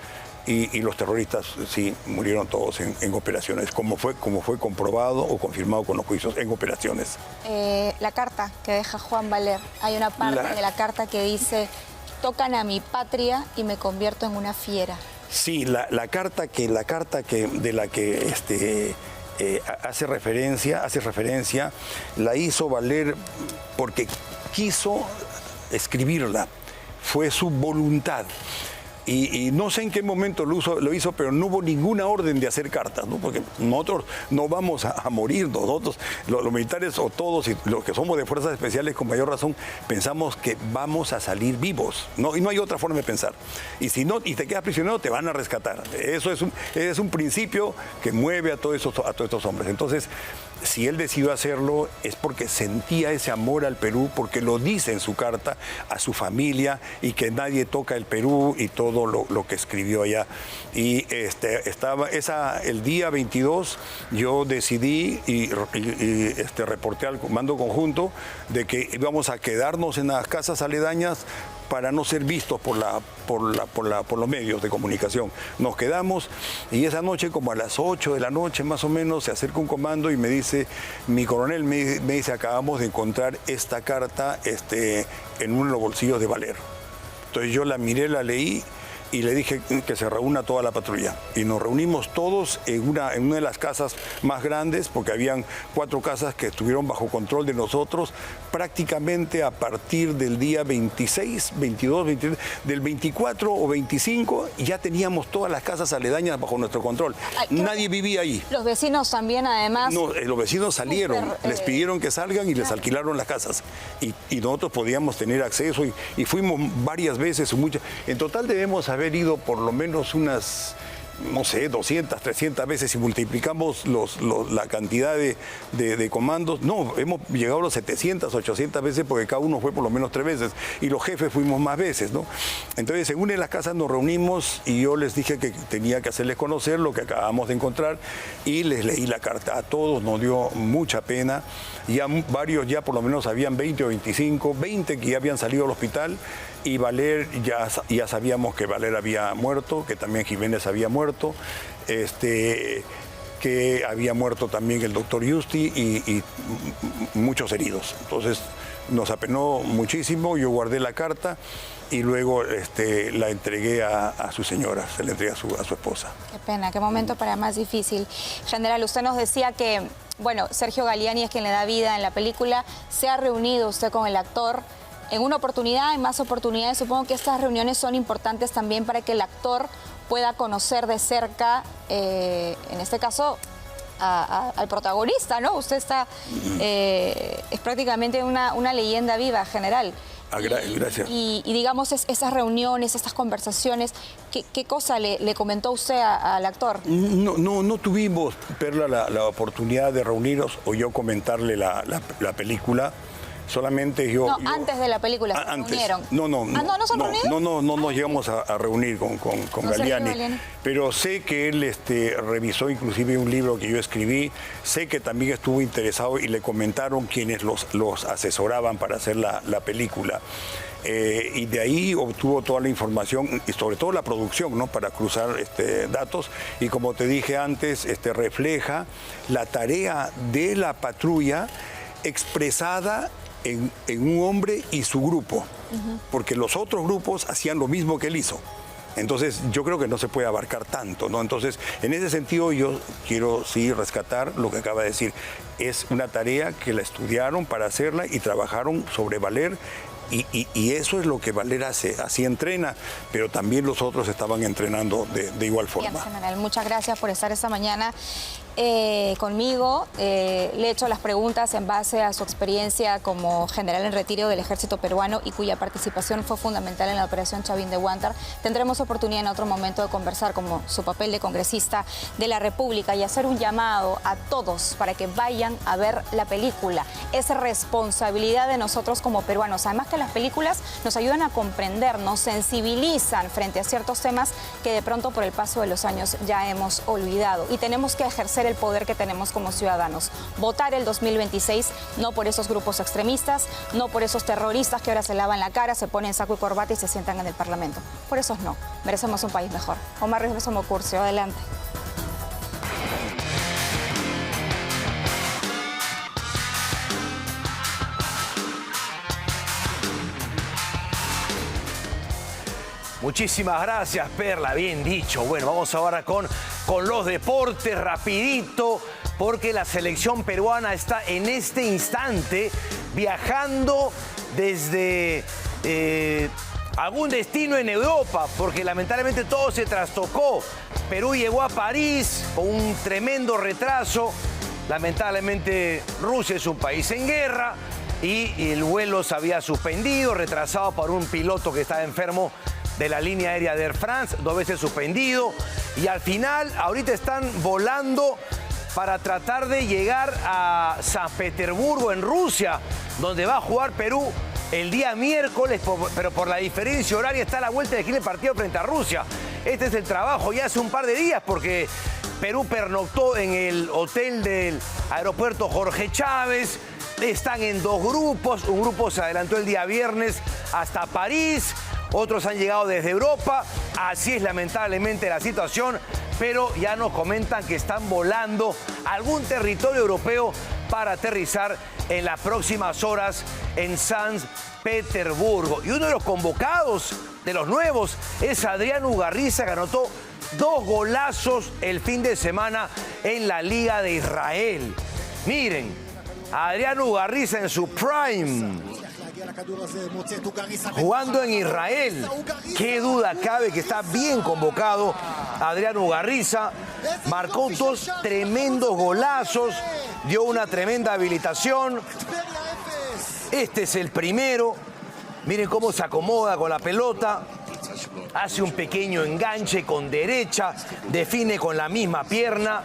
S6: Y los terroristas sí murieron todos en operaciones, como fue comprobado o confirmado con los juicios, en operaciones.
S4: La carta que deja Juan Valer, hay una parte de la carta que dice: tocan a mi patria y me convierto en una fiera.
S6: Sí, la carta de la que hace referencia, la hizo Valer porque quiso escribirla, fue su voluntad. Y no sé en qué momento lo hizo, pero no hubo ninguna orden de hacer cartas, ¿no? Porque nosotros no vamos a morir, nosotros, los militares o todos, y los que somos de fuerzas especiales con mayor razón, pensamos que vamos a salir vivos, ¿no? Y no hay otra forma de pensar. Y si no, y te quedas prisionero, te van a rescatar. Eso es un principio que mueve a todos estos hombres. Entonces, si él decidió hacerlo es porque sentía ese amor al Perú, porque lo dice en su carta a su familia, y que nadie toca el Perú y todo lo que escribió allá. Y el día 22 yo decidí y reporté al comando conjunto de que íbamos a quedarnos en las casas aledañas para no ser vistos por los medios de comunicación. Nos quedamos, y esa noche, como a las 8 de la noche más o menos, se acerca un comando y me dice, mi coronel me dice, acabamos de encontrar esta carta en uno de los bolsillos de Valer. Entonces yo la miré, la leí y le dije que se reúna toda la patrulla. Y nos reunimos todos en una de las casas más grandes, porque habían 4 casas que estuvieron bajo control de nosotros prácticamente a partir del día 26, 22, 23, del 24 o 25, ya teníamos todas las casas aledañas bajo nuestro control. Nadie vivía ahí.
S4: Los vecinos también, además.
S6: No, los vecinos salieron, les pidieron que salgan y les alquilaron las casas. Y nosotros podíamos tener acceso y fuimos varias veces. En total debemos haber ido por lo menos unas, no sé, 200, 300 veces, si multiplicamos la cantidad de comandos. No, hemos llegado a los 700, 800 veces, porque cada uno fue por lo menos 3 veces, y los jefes fuimos más veces, ¿no? Entonces, en una de las casas nos reunimos y yo les dije que tenía que hacerles conocer lo que acabamos de encontrar, y les leí la carta. A todos nos dio mucha pena. Ya varios, ya por lo menos habían 20 o 25, 20 que ya habían salido al hospital, y Valer, ya sabíamos que Valer había muerto, que también Jiménez había muerto, que había muerto también el doctor Yusti, y muchos heridos. Entonces nos apenó muchísimo. Yo guardé la carta y luego la entregué a su señora, se la entregué a su esposa.
S4: Qué pena, qué momento para más difícil. General, usted nos decía que, bueno, Sergio Galliani es quien le da vida en la película. Se ha reunido usted con el actor en una oportunidad, en más oportunidades. Supongo que estas reuniones son importantes también para que el actor pueda conocer de cerca, en este caso, al protagonista, ¿no? Usted es prácticamente una leyenda viva, general.
S6: Gracias.
S4: Y digamos, esas reuniones, estas conversaciones, ¿qué cosa le comentó usted al actor?
S6: No tuvimos, Perla, la oportunidad de reunirnos o yo comentarle la película. Solamente yo...
S4: antes de la película se reunieron.
S6: No
S4: se han reunido.
S6: No nos llegamos a reunir con Galliani. Pero sé que él revisó inclusive un libro que yo escribí. Sé que también estuvo interesado y le comentaron quienes los asesoraban para hacer la película. Y de ahí obtuvo toda la información y sobre todo la producción, ¿no? Para cruzar datos. Y como te dije antes, refleja la tarea de la patrulla expresada en un hombre y su grupo, porque los otros grupos hacían lo mismo que él hizo. Entonces yo creo que no se puede abarcar tanto, ¿no? Entonces, en ese sentido yo quiero sí rescatar lo que acaba de decir. Es una tarea que la estudiaron para hacerla y trabajaron sobre Valer. Y eso es lo que Valer hace, así entrena, pero también los otros estaban entrenando de igual forma.
S4: Bien, general, muchas gracias por estar esta mañana conmigo. Le he hecho las preguntas en base a su experiencia como general en retiro del ejército peruano y cuya participación fue fundamental en la operación Chavín de Huántar. Tendremos oportunidad en otro momento de conversar como su papel de congresista de la República y hacer un llamado a todos para que vayan a ver la película. Es responsabilidad de nosotros como peruanos. Además que las películas nos ayudan a comprender, nos sensibilizan frente a ciertos temas que de pronto por el paso de los años ya hemos olvidado. Y tenemos que ejercer el poder que tenemos como ciudadanos. Votar el 2026, no por esos grupos extremistas, no por esos terroristas que ahora se lavan la cara, se ponen saco y corbata y se sientan en el Parlamento. Por esos no. Merecemos un país mejor. Omar Rivera Somocurcio, adelante.
S7: Muchísimas gracias, Perla, bien dicho. Bueno, vamos ahora con los deportes, rapidito, porque la selección peruana está en este instante viajando desde algún destino en Europa, porque lamentablemente todo se trastocó. Perú llegó a París con un tremendo retraso. Lamentablemente Rusia es un país en guerra y el vuelo se había suspendido, retrasado por un piloto que estaba enfermo de la línea aérea de Air France, 2 veces suspendido. Y al final, ahorita están volando para tratar de llegar a San Petersburgo, en Rusia, donde va a jugar Perú el día miércoles, pero por la diferencia horaria está a la vuelta de aquí el partido frente a Rusia. Este es el trabajo ya hace un par de días, porque Perú pernoctó en el hotel del aeropuerto Jorge Chávez. Están en 2 grupos. Un grupo se adelantó el día viernes hasta París. Otros han llegado desde Europa. Así es lamentablemente la situación, pero ya nos comentan que están volando a algún territorio europeo para aterrizar en las próximas horas en San Petersburgo. Y uno de los convocados, de los nuevos, es Adrián Ugarriza, que anotó 2 golazos el fin de semana en la Liga de Israel. Miren, Adrián Ugarriza en su prime, jugando en Israel. Qué duda cabe que está bien convocado Adrián Ugarriza. Marcó 2 tremendos golazos, dio una tremenda habilitación. Este es el primero. Miren cómo se acomoda con la pelota. Hace un pequeño enganche con derecha, define con la misma pierna.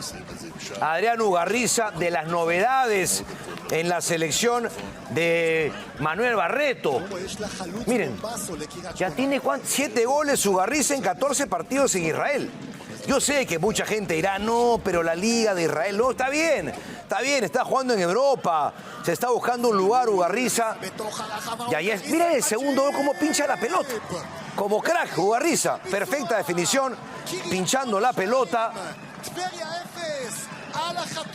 S7: Adrián Ugarriza, de las novedades en la selección de Manuel Barreto. Miren, ya tiene 7 goles Ugarriza en 14 partidos en Israel. Yo sé que mucha gente dirá, no, pero la Liga de Israel, no, está bien, está jugando en Europa, se está buscando un lugar Ugarriza. Y ahí es, miren el segundo gol, cómo pincha la pelota. Como crack, Ugarriza, perfecta definición, pinchando la pelota.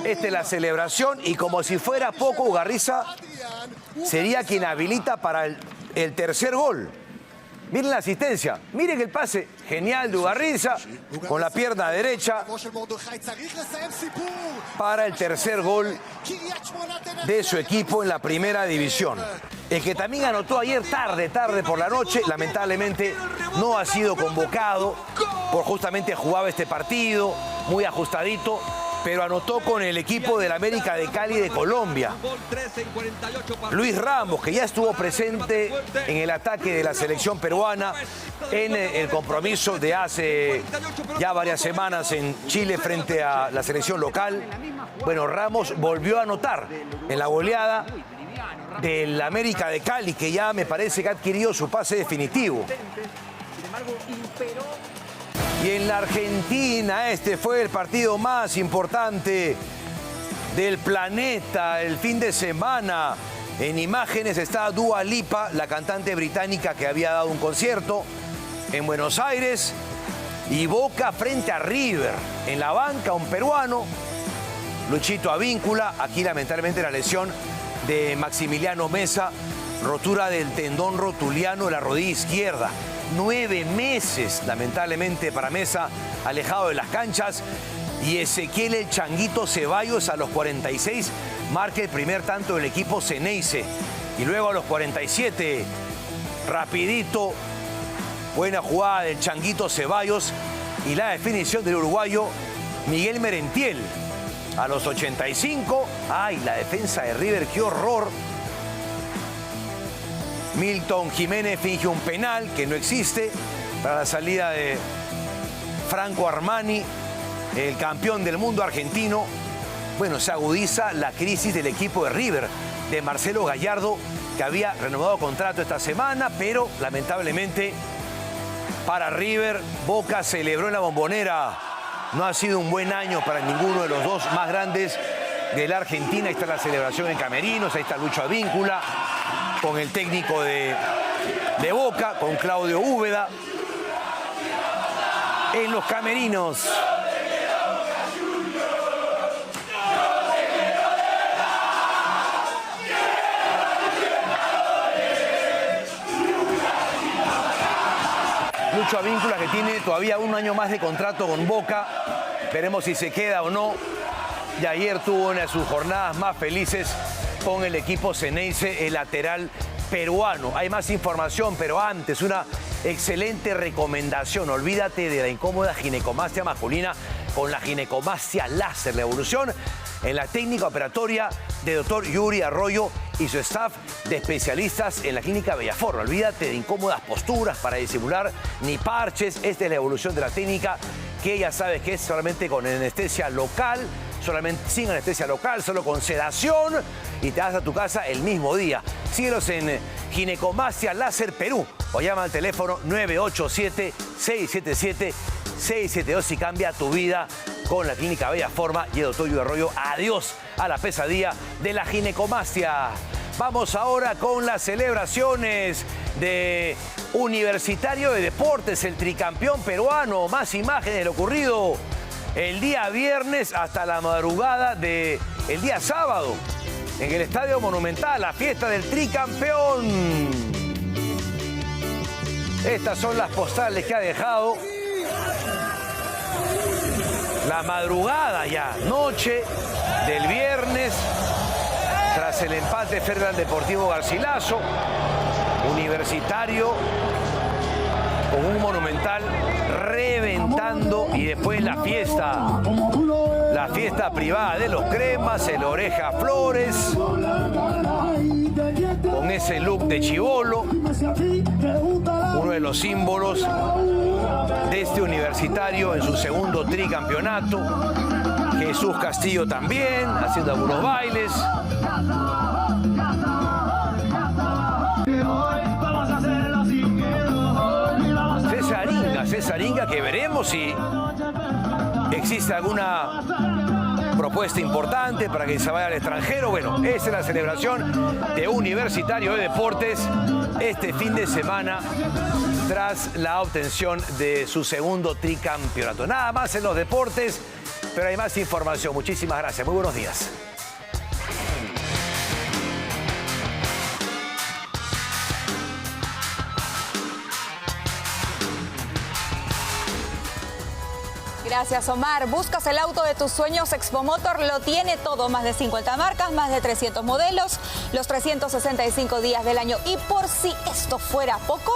S7: Esta es la celebración y como si fuera poco, Ugarriza sería quien habilita para el tercer gol. Miren la asistencia, miren el pase genial de Ugarriza con la pierna derecha para el tercer gol de su equipo en la primera división. El que también anotó ayer tarde por la noche, lamentablemente no ha sido convocado, por justamente jugaba este partido muy ajustadito, pero anotó con el equipo del América de Cali de Colombia. Luis Ramos, que ya estuvo presente en el ataque de la selección peruana en el compromiso de hace ya varias semanas en Chile frente a la selección local. Bueno, Ramos volvió a anotar en la goleada del América de Cali, que ya me parece que ha adquirido su pase definitivo. Y en la Argentina, este fue el partido más importante del planeta el fin de semana. En imágenes está Dua Lipa, la cantante británica que había dado un concierto en Buenos Aires. Y Boca frente a River. En la banca, un peruano, Luchito Avíncula. Aquí lamentablemente la lesión de Maximiliano Mesa, rotura del tendón rotuliano de la rodilla izquierda. 9 meses, lamentablemente, para Mesa, alejado de las canchas. Y Ezequiel El Changuito Ceballos a los 46 marca el primer tanto del equipo Ceneice. Y luego a los 47, rapidito, buena jugada del Changuito Ceballos y la definición del uruguayo Miguel Merentiel. A los 85, ¡ay, la defensa de River, qué horror! Milton Jiménez finge un penal que no existe para la salida de Franco Armani, el campeón del mundo argentino. Bueno, se agudiza la crisis del equipo de River, de Marcelo Gallardo, que había renovado contrato esta semana, pero lamentablemente para River, Boca celebró en la Bombonera no ha sido un buen año para ninguno de los dos más grandes de la Argentina. Ahí está la celebración en camerinos, ahí está Lucho Advíncula, con el técnico de Boca, con Claudio Úbeda. En los camerinos. Lucho Advíncula, que tiene todavía un año más de contrato con Boca. Veremos si se queda o no. Y ayer tuvo una de sus jornadas más felices con el equipo Ceneice, el lateral peruano. Hay más información, pero antes una excelente recomendación. Olvídate de la incómoda ginecomastia masculina con la ginecomastia láser. La evolución en la técnica operatoria de doctor Yuri Arroyo y su staff de especialistas en la clínica Bellaforma. Olvídate de incómodas posturas para disimular ni parches. Esta es la evolución de la técnica, que ya sabes que es solamente con anestesia local, solamente sin anestesia local, solo con sedación, y te vas a tu casa el mismo día. Síguelos en Ginecomastia Láser Perú o llama al teléfono 987-677-672 y cambia tu vida con la clínica Bellaforma y el doctor Yuri Arroyo. Adiós a la pesadilla de la ginecomastia. Vamos ahora con las celebraciones de Universitario de Deportes, el tricampeón peruano. Más imágenes de lo ocurrido el día viernes hasta la madrugada del día sábado en el Estadio Monumental, la fiesta del tricampeón. Estas son las postales que ha dejado la madrugada ya, noche del viernes, tras el empate frente al Deportivo Garcilaso. Universitario con un Monumental reventando, y después la fiesta privada de los Cremas, el Oreja Flores, con ese look de chibolo, uno de los símbolos de este Universitario en su segundo tricampeonato. Jesús Castillo también, haciendo algunos bailes. César Inga, que veremos si existe alguna propuesta importante para que se vaya al extranjero. Bueno, esa es la celebración de Universitario de Deportes este fin de semana tras la obtención de su segundo tricampeonato. Nada más en los deportes, pero hay más información. Muchísimas gracias. Muy buenos días.
S4: Gracias, Omar. ¿Buscas el auto de tus sueños? Expomotor lo tiene todo. Más de 50 marcas, más de 300 modelos, los 365 días del año. Y por si esto fuera poco,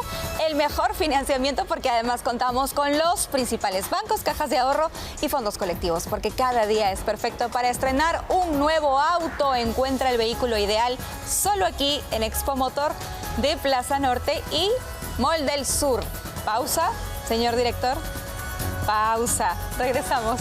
S4: el mejor financiamiento, porque además contamos con los principales bancos, cajas de ahorro y fondos colectivos, porque cada día es perfecto para estrenar un nuevo auto. Encuentra el vehículo ideal solo aquí en Expomotor de Plaza Norte y Mall del Sur. Pausa, señor director. Pausa. Regresamos.